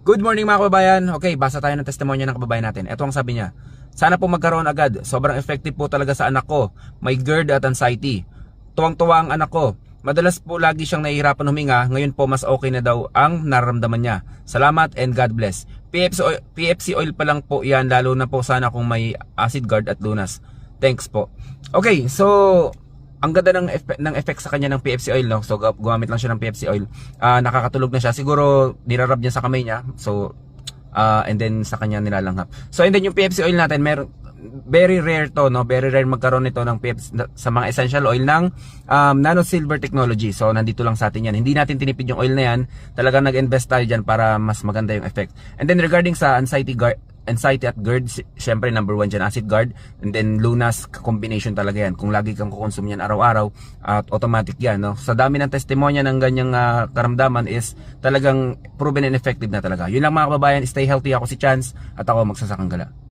Good morning mga kababayan. Okay, basa tayo ng testimonya ng kababayan natin. Ito ang sabi niya. Sana po magkaroon agad. Sobrang effective po talaga sa anak ko. May GERD at anxiety. Tuwang-tuwa ang anak ko. Madalas po lagi siyang nahihirapan huminga. Ngayon po mas okay na daw ang nararamdaman niya. Salamat and God bless. PFC oil pa lang po yan. Lalo na po sana kung may acid guard at lunas. Thanks po. Okay, so ang ganda ng effect sa kanya ng PFC oil, no? So gumamit lang siya ng PFC oil. Nakakatulog na siya. Siguro nirarab niya sa kamay niya. So and then sa kanya nilalanghap. So and then yung PFC oil natin, meron very rare to, no? Very rare magkaroon nito ng PFC sa mga essential oil ng nano silver technology. So nandito lang sa atin yan. Hindi natin tinipid yung oil na yan. Talagang nag-invest tayo dyan para mas maganda yung effect. And then regarding sa anxiety at GERD, syempre number 1 dyan, acid guard, and then lunas, combination talaga yan. Kung lagi kang kukonsume yan araw-araw, at automatic yan, no? Sa dami ng testimonya ng ganyang karamdaman is talagang proven and effective na talaga. Yun lang mga kababayan, stay healthy. Ako si Chance at ako magsasakang gala.